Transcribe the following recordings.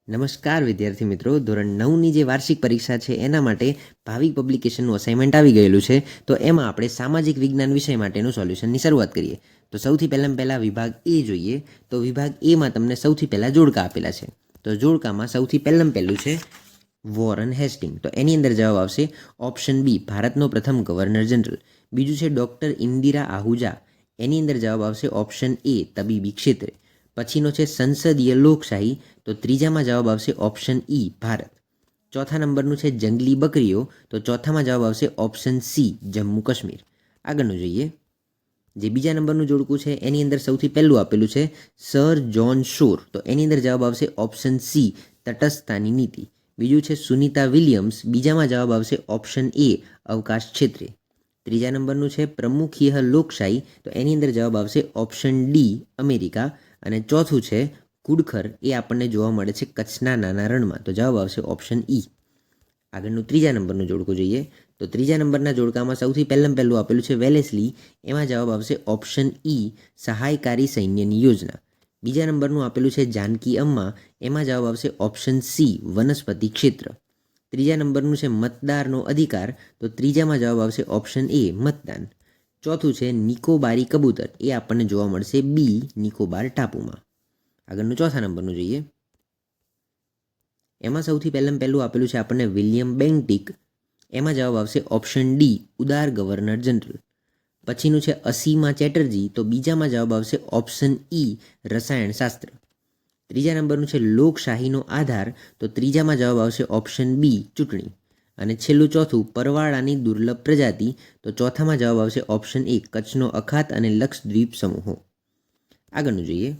નમસ્કાર વિદ્યાર્થી મિત્રો, ધોરણ 9ની જે વાર્ષિક પરીક્ષા છે એના માટે ભાવિક પબ્લિકેશનનું અસાઇનમેન્ટ આવી ગયેલું છે. તો એમાં આપણે સામાજિક વિજ્ઞાન વિષય માટેનું સોલ્યુશનની શરૂઆત કરીએ. તો સૌથી પહેલાં વિભાગ એ જોઈએ. તો વિભાગ એમાં તમને સૌથી પહેલાં જોડકા આપેલા છે. તો જોડકામાં સૌથી પહેલું છે વોરન હેસ્ટિંગ. તો એની અંદર જવાબ આવશે ઓપ્શન બી, ભારતનો પ્રથમ ગવર્નર જનરલ. બીજું છે ડૉક્ટર ઇન્દિરા આહુજા. એની અંદર જવાબ આવશે ઓપ્શન એ, તબીબી ક્ષેત્રે. પછીનો છે સંસદીય લોકશાહી. તો ત્રીજામાં જવાબ આવશે ઓપ્શન ઈ, ભારત. ચોથા નંબરનું છે જંગલી બકરીઓ. તો ચોથામાં જવાબ આવશે ઓપ્શન સી, જમ્મુ કાશ્મીર. આગળનું જોઈએ. જે બીજા નંબરનું જોડકું છે એની અંદર સૌથી પહેલું આપેલું છે સર જ્હોન શોર. તો એની અંદર જવાબ આવશે ઓપ્શન સી, તટસ્થતાની નીતિ. બીજું છે સુનિતા વિલિયમ્સ. બીજામાં જવાબ આવશે ઓપ્શન એ, અવકાશ ક્ષેત્રે. ત્રીજા નંબરનું છે પ્રમુખીય લોકશાહી. તો એની અંદર જવાબ આવશે ઓપ્શન ડી, અમેરિકા. અને ચોથું છે કુડખર. એ આપણને જોવા મળે છે કચ્છના નાના રણમાં. તો જવાબ આવશે ઓપ્શન ઈ. આગળનું ત્રીજા નંબરનું જોડકું જોઈએ. તો ત્રીજા નંબરના જોડકામાં સૌથી પહેલું આપેલું છે વેલેસ્લી. એમાં જવાબ આવશે ઓપ્શન ઈ, સહાયકારી સૈન્યની યોજના. બીજા નંબરનું આપેલું છે જાનકી અમ્મા. એમાં જવાબ આવશે ઓપ્શન સી, વનસ્પતિ ક્ષેત્ર. ત્રીજા નંબરનું છે મતદારનો અધિકાર. તો ત્રીજામાં જવાબ આવશે ઓપ્શન એ, મતદાન. ચોથું છે નિકોબારી કબૂતર. એ આપણને જોવા મળશે બી, નિકોબાર ટાપુમાં. આગળનું ચોથા નંબરનું જોઈએ. એમાં સૌથી પહેલું આપેલું છે આપણને વિલિયમ બેન્ટિક. એમાં જવાબ આવશે ઓપ્શન ડી, ઉદાર ગવર્નર જનરલ. પછીનું છે અસીમા ચેટર્જી. તો બીજામાં જવાબ આવશે ઓપ્શન ઈ, રસાયણશાસ્ત્ર. ત્રીજા નંબરનું છે લોકશાહીનો આધાર. તો ત્રીજામાં જવાબ આવશે ઓપ્શન બી, ચૂંટણી. અને છેલ્લું ચોથું પરવાળાની દુર્લભ પ્રજાતિ. તો ચોથામાં જવાબ આવશે ઓપ્શન એ, કચ્છનો અખાત અને લક્ષદ્વીપ સમૂહો. આગળનું જોઈએ.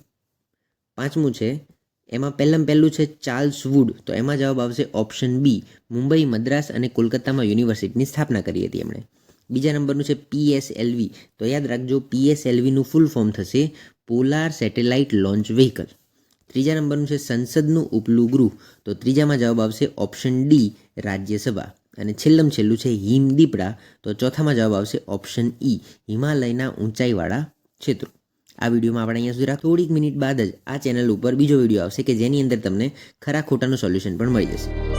પાંચમું છે એમાં પહેલું છે ચાર્લ્સ વુડ. તો એમાં જવાબ આવશે ઓપ્શન બી, મુંબઈ, મદ્રાસ અને કોલકાતામાં યુનિવર્સિટીની સ્થાપના કરી હતી એમણે. બીજા નંબરનું છે PSLV. તો યાદ રાખજો, PSLVનું ફૂલ ફોર્મ થશે પોલાર સેટેલાઇટ લોન્ચ વ્હીકલ. ત્રીજા નંબરનું છે સંસદનું ઉપલું ગૃહ. તો ત્રીજામાં જવાબ આવશે ઓપ્શન ડી, રાજ્યસભા. અને છેલ્લું છે હિમદીપડા. તો ચોથામાં જવાબ આવશે ઓપ્શન ઈ, હિમાલયના ઊંચાઈવાળા ક્ષેત્રો. આ વિડીયોમાં આપણે અહીંયા સુધી થોડીક મિનિટ બાદ જ આ ચેનલ ઉપર બીજો વિડીયો આવશે કે જેની અંદર તમને ખરા ખોટાનું સોલ્યુશન પણ મળી જશે.